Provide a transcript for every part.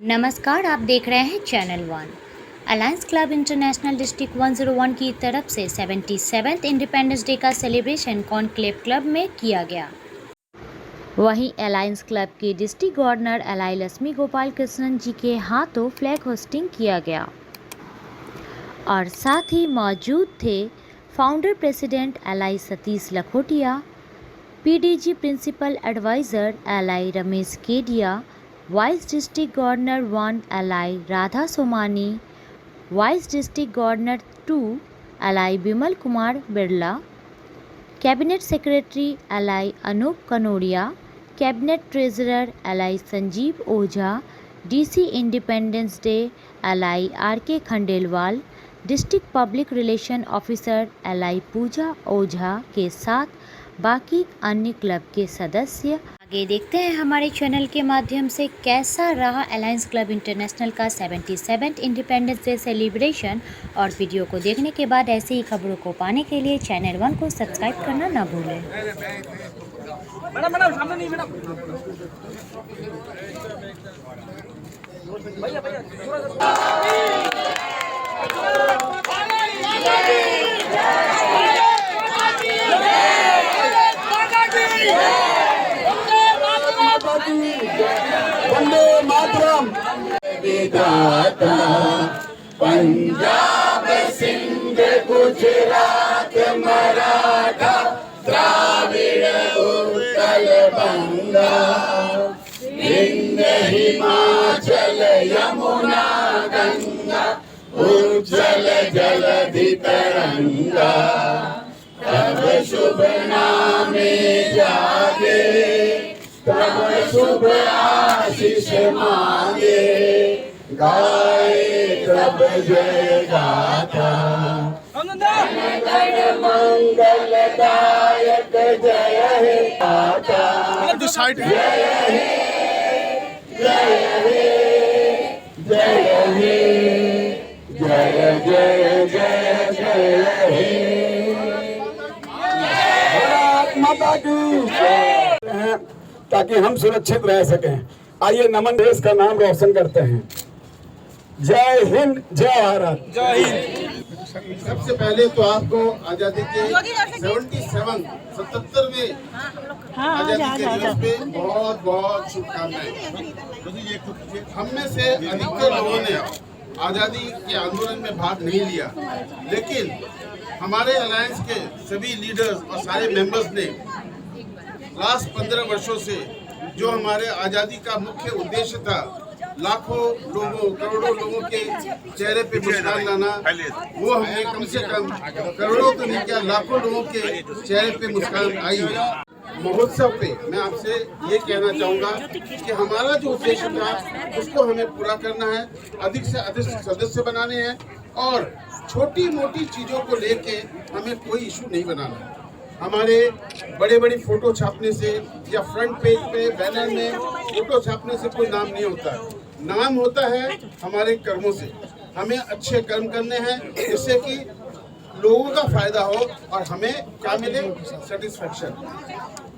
नमस्कार, आप देख रहे हैं channel one. Alliance club international district 101 की तरफ से 77th इंडिपेंडेंस डे का सेलिब्रेशन कॉन्क्लेव क्लब में किया गया। वहीं अलायंस क्लब के district governor LI Lakshmi Gopal Krishnan ji के हाथों फ्लैग होस्टिंग किया गया और साथ ही मौजूद थे founder president LI Satish Lakhotia, PDG principal adviser LI Ramesh Kedia, vice district governor 1 LI Radha Somani, vice district governor 2 LI Bimal Kumar Birla, cabinet secretary LI Anoop Kanodia, cabinet treasurer LI Sanjeev Ojha, DC independence day LI RK Khandelwal, district public relation officer LI Pooja Ojha के साथ बाकी अन्य club के सदस्य। आगे देखते हैं हमारे चैनल के माध्यम से कैसा रहा अलायंस क्लब इंटरनेशनल का 77th इंडिपेंडेंस डे सेलिब्रेशन। और वीडियो को देखने के बाद ऐसे ही खबरों को पाने के लिए चैनल वन को सब्सक्राइब करना ना भूलें। वंदे मातरम। विधाता पंजाब सिंध गुजरात मराठा द्राविड़ उत्कल बंगा विंध्य हिमाचल यमुना गंगा उज्जवल जलधि तरंगा तब शुभ नामे जागे तब शुभ आशीष मांगे गाए तब जय गाथा गण मंगल दायक जय हे गाथा जय हे जय हे जय हे जय जय जय जय हे भारत माता की जय। ताकि हम सुरक्षित रह सकें। आइए नमन देश का नाम रोशन करते हैं। जय हिंद, जय भारत, जय हिंद। सबसे पहले तो आपको आजादी के 77वें आजादी के दिवस पे बहुत बहुत शुभकामनाएं। हम में से अधिकतर लोगों ने आजादी के आंदोलन में भाग नहीं लिया, लेकिन हमारे अलायंस के सभी लीडर्स और सारे मेंबर्स ने लास्ट 15 वर्षों से जो हमारे आज़ादी का मुख्य उद्देश्य था, लाखों लोगों करोड़ों लोगों के चेहरे पे मुस्कान लाना, वो हमने कम से कम करोड़ों तो नहीं किया, लाखों लोगों के चेहरे पे मुस्कान आई है। महोत्सव पे मैं आपसे ये कहना चाहूँगा कि हमारा जो उद्देश्य था उसको हमें पूरा करना है, अधिक से अधिक सदस्य बनाने हैं और छोटी मोटी चीज़ों को लेके हमें कोई इशू नहीं बनाना है। हमारे बड़े बड़ी फोटो छापने से या फ्रंट पेज पे बैनर में फोटो छापने से कोई नाम नहीं होता है, नाम होता है हमारे कर्मों से। हमें अच्छे कर्म करने हैं जिससे कि लोगों का फायदा हो और हमें क्या मिले, सेटिस्फेक्शन।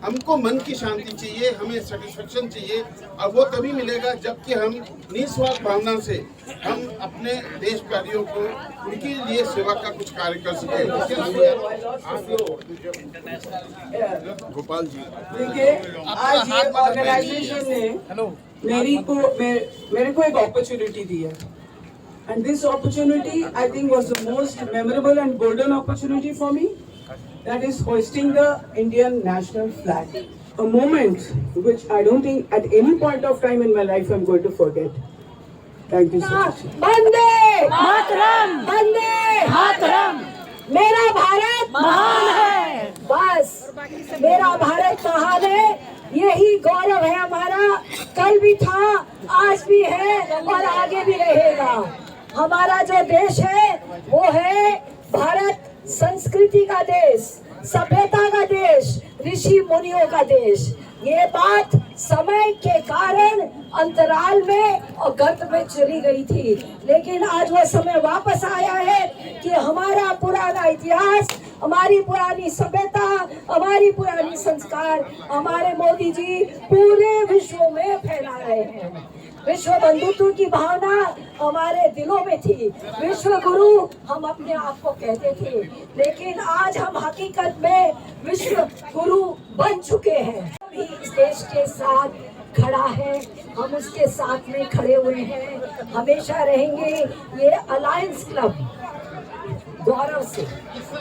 हमको मन की शांति चाहिए, हमें सेटिस्फेक्शन चाहिए और वो तभी मिलेगा जबकि हम निस्वार्थ भावना से हम अपने देश प्यारियों को उनके लिए सेवा का कुछ कार्य कर सकें। गोपाल जी, देखिए आज ये ऑर्गेनाइजेशन ने मेरे को एक अपॉर्चुनिटी दी है, and this opportunity I think was the most memorable and golden opportunity for me. That is hoisting the Indian national flag, a moment which I don't think at any point of time in my life I'm going to forget. Thank you so much. Vande Mataram, Vande Mataram. मेरा भारत महान है, बस मेरा भारत महान है, यही गौरव है हमारा। कल भी था, आज भी है और आगे भी रहेगा। हमारा जो देश है वो है भारत, संस्कृति का देश, सभ्यता का देश, ऋषि मुनियों का देश। ये बात समय के कारण अंतराल में और गर्त में चली गई थी, लेकिन आज वह समय वापस आया है कि हमारा पुराना इतिहास, हमारी पुरानी सभ्यता, हमारी पुरानी संस्कार हमारे मोदी जी पूरे विश्व में फैला रहे हैं। विश्व बंधुत्व की भावना हमारे दिलों में थी। विश्व गुरु हम अपने आप को कहते थे, लेकिन आज हम हकीकत में विश्व गुरु बन चुके हैं। भी इस देश के साथ खड़ा है, हम उसके साथ में खड़े हुए हैं, हमेशा रहेंगे। ये अलायंस क्लब गौरव से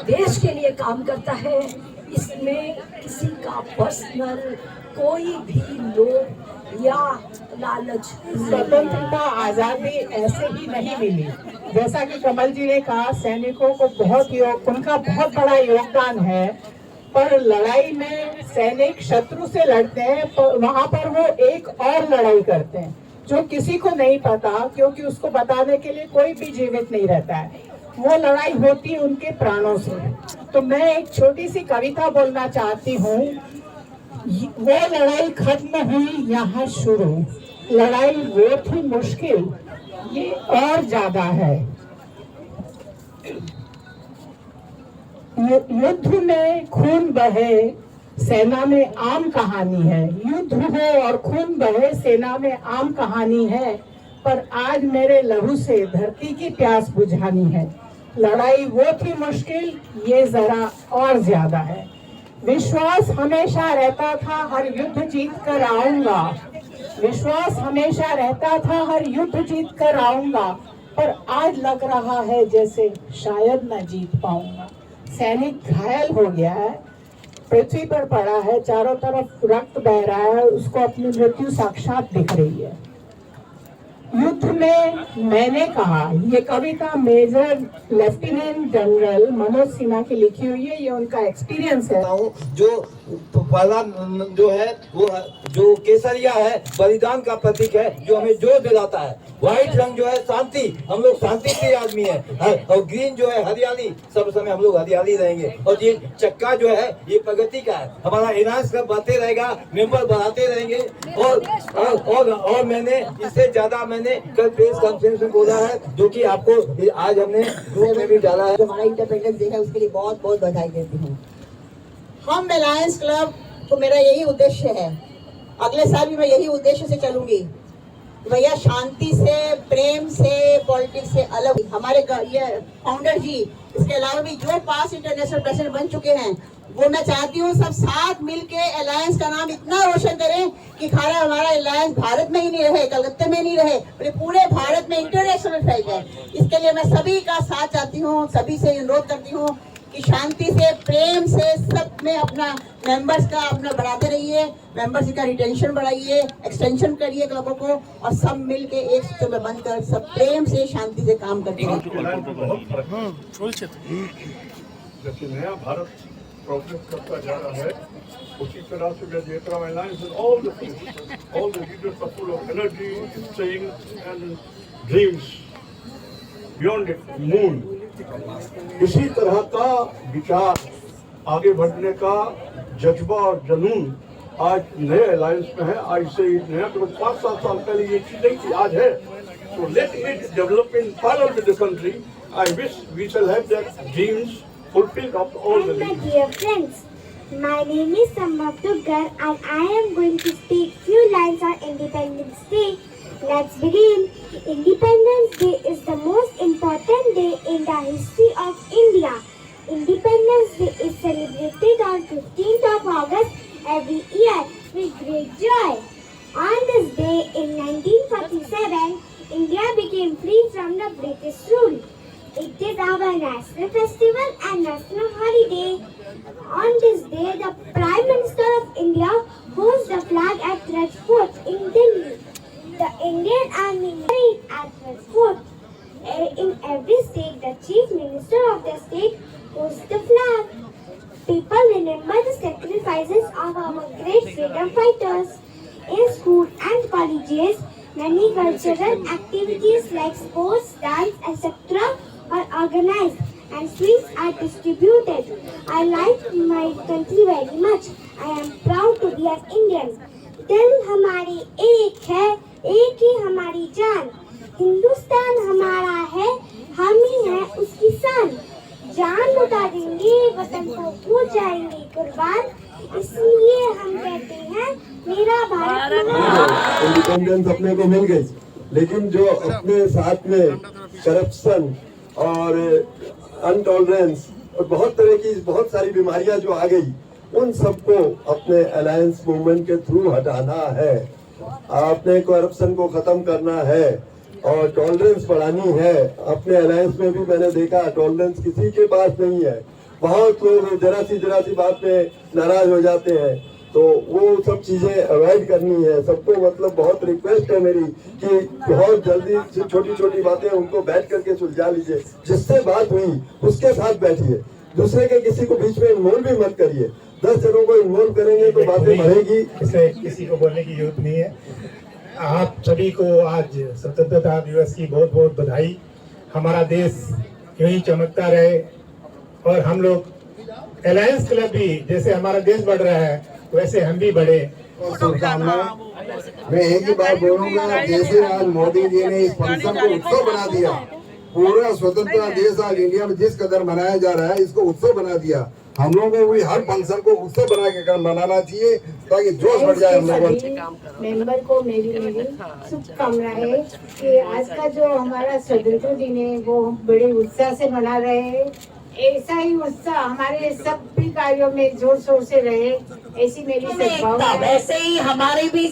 देश के लिए काम करता है। इसमें किसी का पर्सनल कोई भी लोभ या लालच। स्वतंत्रता आजादी ऐसे ही नहीं मिली। जैसा कि कमल जी ने कहा, सैनिकों को उनका बहुत बड़ा योगदान है, पर लड़ाई में सैनिक शत्रु से लड़ते हैं, पर वहाँ पर वो एक और लड़ाई करते हैं जो किसी को नहीं पता, क्योंकि उसको बताने के लिए कोई भी जीवित नहीं रहता है। वो लड़ाई होती है उनके प्राणों से। तो मैं एक छोटी सी कविता बोलना चाहती हूँ। वो लड़ाई खत्म हुई यहाँ शुरू, लड़ाई वो थी मुश्किल, ये और ज्यादा है। युद्ध में खून बहे, सेना में आम कहानी है। युद्ध हो और खून बहे, सेना में आम कहानी है, पर आज मेरे लहू से धरती की प्यास बुझानी है। लड़ाई वो थी मुश्किल, ये जरा और ज्यादा है। विश्वास हमेशा रहता था हर युद्ध जीत कर आऊंगा, विश्वास हमेशा रहता था हर युद्ध जीत कर आऊंगा, पर आज लग रहा है जैसे शायद न जीत पाऊंगा। सैनिक घायल हो गया है, पृथ्वी पर पड़ा है, चारों तरफ रक्त बह रहा है, उसको अपनी मृत्यु साक्षात दिख रही है। युद्ध में मैंने कहा, ये कविता major lieutenant general Manoj Sinha की लिखी हुई है। ये उनका एक्सपीरियंस है। जो पहला जो है वो जो केसरिया है बलिदान का प्रतीक है, जो हमें जोर दिलाता है। व्हाइट रंग जो है शांति, हम लोग शांति के आदमी है। और ग्रीन जो है हरियाली, सब समय हम लोग हरियाली रहेंगे। और ये चक्का जो है ये प्रगति का है। हमारा इलाज सब बढ़ते रहेगा, मेंबर बढ़ाते रहेंगे। और मैंने इससे ज्यादा मैंने कल प्रेस कॉन्फ्रेंस में बोला है, जो कि आपको आज हमने गृह में भी डाला है। जो हमारा इंडिपेंडेंस डे है उसके लिए बहुत बहुत बधाई देती हूँ। हम अलायंस क्लब तो मेरा यही उद्देश्य है, अगले साल भी मैं यही उद्देश्य से चलूंगी। भैया शांति से, प्रेम से, पॉलिटिक्स से अलग। हमारे ये फाउंडर जी, इसके अलावा भी जो पास इंटरनेशनल प्रेसिडेंट बन चुके हैं, वो मैं चाहती हूँ सब साथ मिलके अलायंस का नाम इतना रोशन करें कि खाना हमारा अलायंस भारत में ही नहीं रहे, कलकत्ते में नहीं रहे, पूरे भारत में इंटरनेशनल फैल जाए। इसके लिए मैं सभी का साथ चाहती हूँ, सभी से अनुरोध करती हूँ कि शांति से, प्रेम से सब में अपना मेंबर्स का अपना बढ़ाते रहिए, मेंबर्स का रिटेंशन बढ़ाइए, एक्सटेंशन करिए क्लबों को, और सब मिल के एक सूत्र में बनकर सब प्रेम से, शांति से काम करते हैं। जैसे नया भारत प्रोग्रेस करता जा रहा है, उसी तरह से मैं देख रहा हूँ alliance with all the leaders are full of energy, sayings and dreams beyond moon. इसी तरह का विचार, आगे बढ़ने का जज्बा और जुनून आज नए अलायंस में है। आज से नया तो 5-7 साल पहले ये चीज नहीं थी, आज है। तो let it develop in parallel with the country. I wish we shall have that dreams fulfilled of all the My dear friends, my name is Sambhav Duggar and I am going to speak few lines on Independence Day. Let's begin. Independence Day is the most important day in the history of India. Independence Day is celebrated on 15th of August every year with great joy. On this day in 1947, India became free from the British rule. It is our national festival and national holiday. On this day, the Prime Minister of India holds the flag at Red Fort in Delhi. The Indian Army parade at Red Fort. In every state, the Chief Minister of the state holds the flag. People remember the sacrifices of our great freedom fighters. In schools and colleges, many cultural activities like sports, dance, etc. are organized and sweets are distributed. I like my country very much. I am proud to be an Indian. दिल हमारी एक है, एक ही हमारी जान। हिंदुस्तान हमारा है, हम ही हैं उसकी शान। जान लुटा देंगे, वतन को हो जाएंगे कुर्बान। इसलिए हम कहते हैं मेरा भारत इंडिपेंडेंस अपने को मिल गई, लेकिन जो अपने साथ में करप्शन और अनटॉलरेंस और बहुत तरह की बहुत सारी बीमारियां जो आ गई, उन सबको अपने अलायंस मूवमेंट के थ्रू हटाना है। अपने करप्शन को खत्म करना है और टॉलरेंस बढ़ानी है। अपने अलायंस में भी मैंने देखा टॉलरेंस किसी के पास नहीं है। बहुत लोग जरा सी बात में नाराज हो जाते हैं, तो वो सब चीजें अवॉइड करनी है सबको। मतलब बहुत रिक्वेस्ट है मेरी कि बहुत जल्दी से छोटी छोटी बातें उनको बैठ करके सुलझा लीजिए। जिससे बात हुई उसके साथ बैठिए, दूसरे के किसी को बीच में इन्वॉल्व भी मत करिए। 10 जनों को इन्वॉल्व करेंगे तो बातें बढ़ेगी। इसमें किसी को बोलने की जरूरत नहीं है। आप सभी को आज स्वतंत्रता दिवस की बहुत बहुत बधाई। हमारा देश यूं ही चमकता रहे और हम लोग अलायंस क्लब भी, जैसे हमारा देश बढ़ रहा है वैसे हम भी बढ़े। मैं एक ही बात बोलूंगा, जैसे आज मोदी जी ने इस फंक्शन को उत्सव बना दिया, पूरा स्वतंत्रता देश आज इंडिया में जिस कदर मनाया जा रहा है, इसको उत्सव बना दिया। हम लोगों को भी हर फंक्शन को उत्सव बना के मनाना चाहिए ताकि जोश बढ़ जाए हम लोगों। मेंबर को मेरी शुभकामनाएं कि आज का जो हमारा स्वतंत्रता दिन है वो बड़े उत्साह से मना रहे हैं। ऐसा ही उत्साह हमारे सब भी कार्यों में जोर शोर से रहे, ऐसी मेरी सद्भावना। वैसे ही हमारे भी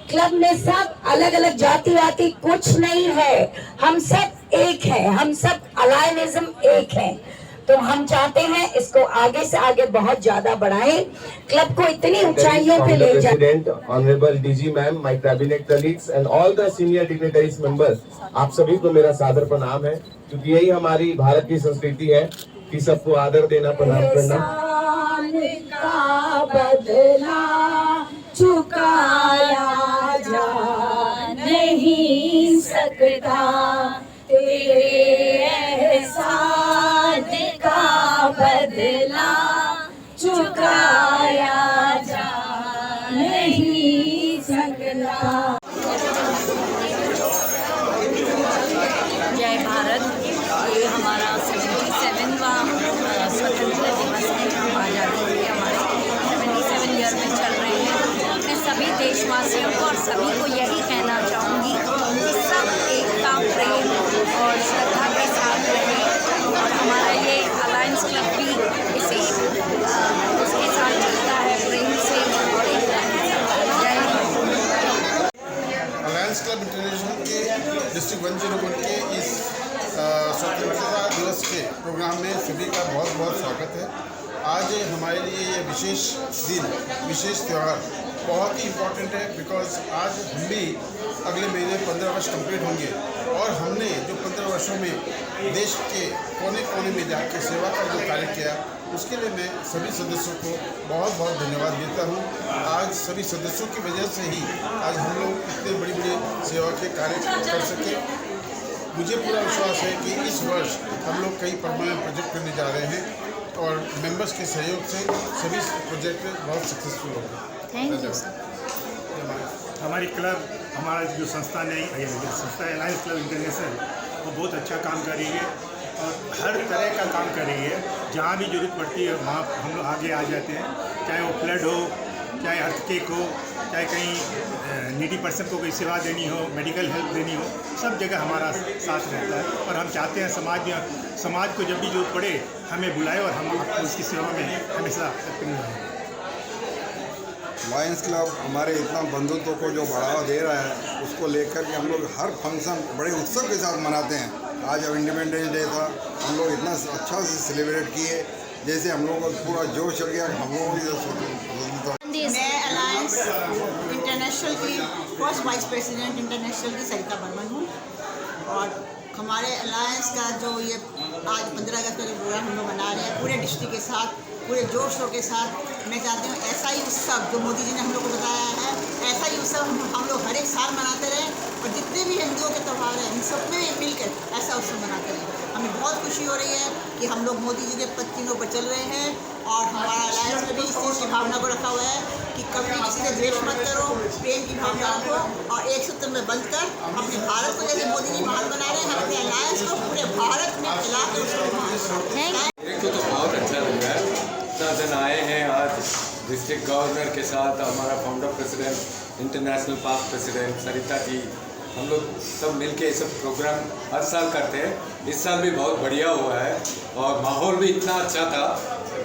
क्लब में सब अलग अलग जाति वाति कुछ नहीं है, हम सब एक है, हम सब अलायनिज्म एक है। तो हम चाहते हैं इसको आगे से आगे बहुत ज्यादा बढ़ाएं, क्लब को इतनी ऊंचाइयों पे ले जाएं। President, honourable DG ma'am, my cabinet colleagues and all the senior dignitaries members, आप सभी को मेरा सादर प्रणाम है, क्योंकि यही हमारी भारत की संस्कृति है कि सबको आदर देना, प्रणाम करना। का बदला चुकाया जा नहीं सकता, तेरे एहसान का बदला चुकाया जा नहीं सकता। जय भारत। ये हमारा 77वां स्वतंत्रता दिवस है। हम आज़ादी के हमारे 77 ईयर में चल रहे हैं। मैं सभी देशवासियों को और सभी को यही कहना चाहूँगी कि सब एकता, प्रेम और श्रद्धा के साथ रहें। और हमारा ये अलायंस क्लब भी इसी उसके साथ चलता है, प्रेम से और एकता के साथ। जय हिंद। अलायंस क्लब इंटरनेशनल के डिस्ट्रिक्ट 101 के इस स्वतंत्रता दिवस के प्रोग्राम में सभी का बहुत बहुत स्वागत है। आज हमारे लिए ये विशेष दिन, विशेष त्यौहार बहुत ही इम्पोर्टेंट है, बिकॉज आज हम भी अगले महीने 15 वर्ष कंप्लीट होंगे और हमने जो 15 वर्षों में देश के कोने कोने में जाकर सेवा का जो कार्य किया, उसके लिए मैं सभी सदस्यों को बहुत बहुत धन्यवाद देता हूँ। आज सभी सदस्यों की वजह से ही आज हम लोग इतने बड़ी बड़ी सेवा के कार्य कर सके। मुझे पूरा विश्वास है कि इस वर्ष हम लोग कई परमानेंट प्रोजेक्ट करने जा रहे हैं और मेंबर्स के सहयोग से सभी प्रोजेक्ट बहुत सक्सेसफुल होंगे। Thank you. हमारी क्लब, हमारा जो संस्था अलायंस क्लब इंटरनेशनल, वो बहुत अच्छा काम कर रही है और हर तरह का काम कर रही है। जहाँ भी जरूरत पड़ती है वहाँ हम लोग आगे आ जाते हैं, चाहे वो फ्लड हो, चाहे अर्थक्वेक हो, चाहे कहीं नीडी पर्सन को कोई सेवा देनी हो, मेडिकल हेल्प देनी हो, सब जगह हमारा साथ रहता है। और हम चाहते हैं समाज को जब भी जरूरत पड़े हमें बुलाए और हम आपको उसकी सेवा में हमेशा सक्रिय रहें। लायंस क्लब हमारे इतना बंधुत्व को जो बढ़ावा दे रहा है, उसको लेकर के हम लोग हर फंक्शन बड़े उत्सव के साथ मनाते हैं। आज अब इंडिपेंडेंस डे था, हम लोग इतना अच्छा से सेलिब्रेट किए, जैसे हम लोगों को पूरा जोश चढ़ गया। हम लोगों की मैं अलायंस इंटरनेशनल की फर्स्ट वाइस प्रेसिडेंट इंटरनेशनल की सरिता बर्मन हूँ और हमारे अलायंस का जो ये आज 15 अगस्त का जो प्रोग्राम हम लोग मना रहे हैं पूरे डिस्ट्रिक्ट के साथ, पूरे जोश शोर के साथ, मैं चाहती हूँ ऐसा ही उत्सव जो मोदी जी ने हम लोग को बताया है, ऐसा ही उत्सव हम लोग हर एक साल मनाते रहें और जितने भी हिंदुओं के त्यौहार हैं इन सब में मिलकर ऐसा उत्सव मनाते रहें। हमें बहुत खुशी हो रही है कि हम लोग मोदी जी के पत्तियों पर चल रहे हैं और हमारा अलायंस में भी इस चीज़ की भावना को रखा हुआ है कि कभी किसी से द्वेष मत करो, प्रेम की भावना रखो और एक सूत्र में बंधकर अपने भारत को जैसे मोदी जी महान बना रहे हैं, हम अपने अलायंस को पूरे भारत में फैला के उसको महान बनाते हैं। एक तो बहुत अच्छा लग रहा है, इतना दिन आए हैं आज डिस्ट्रिक्ट गवर्नर के साथ हमारा founder president international past president Sarita ji, हम लोग सब मिलके ये सब प्रोग्राम हर साल करते हैं। इस साल भी बहुत बढ़िया हुआ है और माहौल भी इतना अच्छा था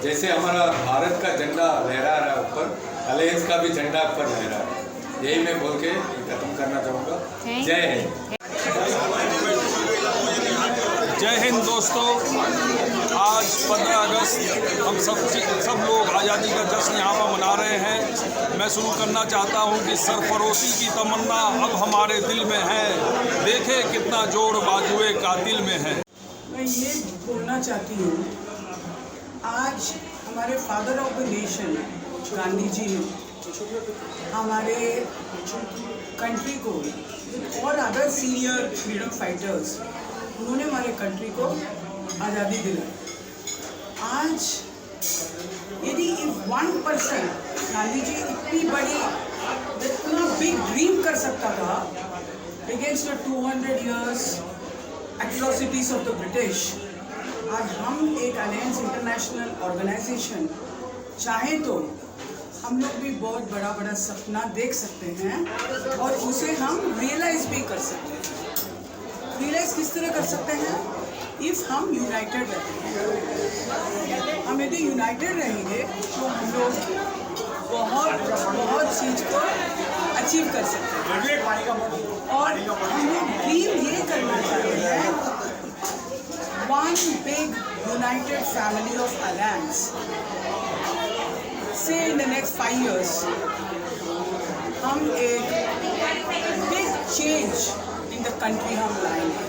जैसे हमारा भारत का झंडा लहरा रहा है ऊपर, अलायंस का भी झंडा ऊपर लहरा रहा है। यही मैं बोल के खत्म करना चाहूँगा। जय हिंद। जय हिंद दोस्तों, आज 15 अगस्त हम सब लोग आज़ादी का जश्न यहाँ पर मना रहे हैं। मैं शुरू करना चाहता हूँ कि सरफरोशी की तमन्ना अब हमारे दिल में है, देखे कितना जोर बाजुए कातिल में है। मैं ये बोलना चाहती हूँ, आज हमारे father of the nation Gandhi ji ने हमारे कंट्री को और अदर सीनियर फ्रीडम फाइटर्स, उन्होंने हमारे कंट्री को आज़ादी दिलाई। आज यदि 1% गांधी जी इतनी बड़ी, इतना बिग ड्रीम कर सकता था against the 200 years atrocities of the British, आज हम एक अलायंस इंटरनेशनल ऑर्गेनाइजेशन चाहे तो हम लोग भी बहुत बड़ा बड़ा सपना देख सकते हैं और उसे हम रियलाइज भी कर सकते हैं। रियलाइज किस तरह कर सकते हैं? इफ़ हम यूनाइटेड रहते हैं। हम यदि यूनाइटेड रहेंगे तो हम लोग बहुत चीज़ को अचीव कर सकते हैं। और हम लोग ड्रीम ये करना चाहते हैं, one big United family of alliance. से इन द नेक्स्ट 5 years हम एक big change in the country हम लाएंगे।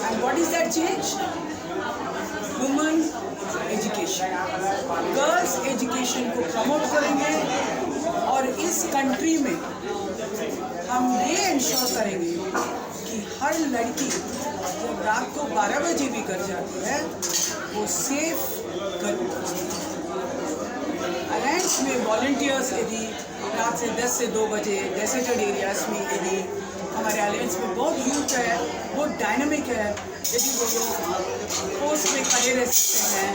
And what is that change? Women education, girls education को प्रमोट करेंगे और इस कंट्री में हम ये इंश्योर करेंगे कि हर लड़की जब रात को 12 बजे भी घर जाती है वो सेफ घर पहुँचती है। अलायंस में वॉलंटियर्स यदि रात से 10 से 2 बजे डेजर्टेड एरियाज में यदि हमारे अलायंस में बहुत यूथ है, बहुत डायनामिक है, यदि वो लोग पोस्ट में खड़े रह सकते हैं,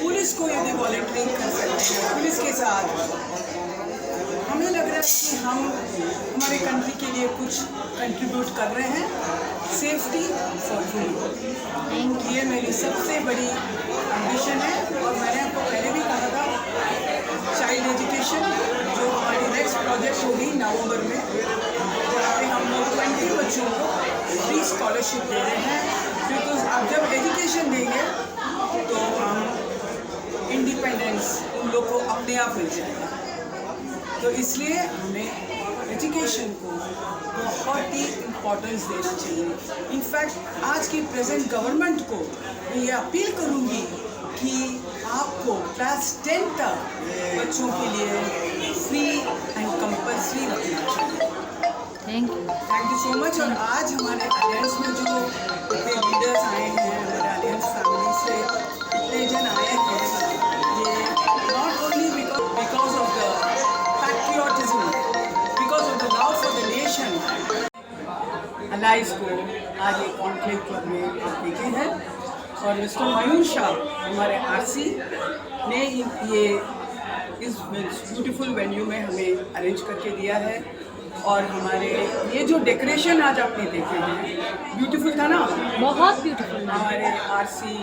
पुलिस को यदि वॉलंटियरिंग कर सकते हैं पुलिस के साथ, हमें लग रहा है कि हम हमारे कंट्री के लिए कुछ कंट्रीब्यूट कर रहे हैं। सेफ्टी फॉर वुमेन, ये मेरी सबसे बड़ी एम्बिशन है। और मैंने आपको पहले भी कहा था, चाइल्ड एजुकेशन जो हमारी नेक्स्ट प्रोजेक्ट होगी नवंबर में, जहाँ पे हम लोग 20 बच्चों को फ्री स्कॉलरशिप दे रहे हैं। बिकॉज अब जब एजुकेशन देंगे तो हम इंडिपेंडेंस उन लोग को अपने आप मिल जाएगा। तो इसलिए हमें एजुकेशन को बहुत ही इम्पोर्टेंस देना चाहिए। इनफैक्ट आज की प्रेजेंट गवर्नमेंट को मैं ये अपील करूँगी कि आपको क्लास 10 तक बच्चों के लिए फ्री एंड कंपल्सरी रखना चाहिए। Thank you so much. और आज हमारे अलायंस में जो इतने लीडर्स आए हैं, हमारे अलायंस फैमिली से इतने जन आए हैं, ये not only because of the patriotism, because of the love for the nation. Alliance को आज एक कॉन्क्लेव क्लब में आप देखे हैं और मिस्टर मयूर शाह हमारे आरसी ने ये इस ब्यूटीफुल वेन्यू में हमें अरेंज करके दिया है। और हमारे ये जो डेकोरेशन आज आपने देखे हैं, ब्यूटीफुल था ना? बहुत ब्यूटीफुल। हमारे आरसी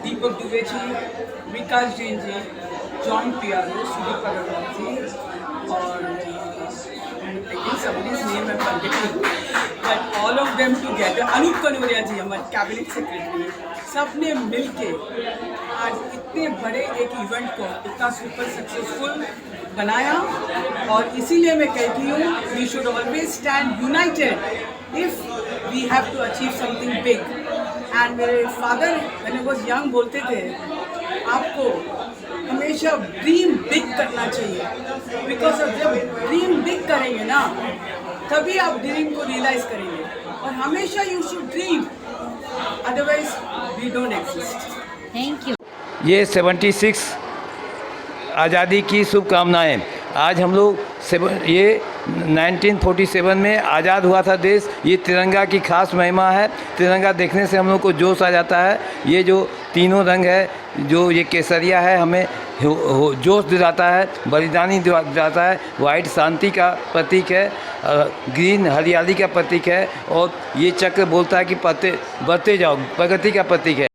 दीपक दुबे जी, विकास जैन जी, जॉन पियारो, सुदीप अग्रवाल जी और somebody's name I'm forgetting, but all of them together, Anoop कनौरिया जी हमारे कैबिनेट सेक्रेटरी, सब ने मिलके आज इतने बड़े एक इवेंट को इतना सुपर सक्सेसफुल बनाया। और इसीलिए मैं कहती हूँ, we should always stand united if we have to achieve something big. And मेरे father when I was young बोलते थे, आपको हमेशा ड्रीम बिग करना चाहिए। बिकॉज जब ड्रीम बिग करेंगे ना, तभी आप ड्रीम को रियलाइज करेंगे। और हमेशा you should dream, otherwise we don't exist. Thank you. ये 76 आज़ादी की शुभकामनाएं। आज हम लोग ये 1947 में आज़ाद हुआ था देश। ये तिरंगा की खास महिमा है। तिरंगा देखने से हम लोग को जोश आ जाता है। ये जो तीनों रंग है, जो ये केसरिया है हमें जोश दिलाता है, बलिदानी दिलाता है, वाइट शांति का प्रतीक है, ग्रीन हरियाली का प्रतीक है, और ये चक्र बोलता है कि बढ़ते जाओ, प्रगति का प्रतीक है।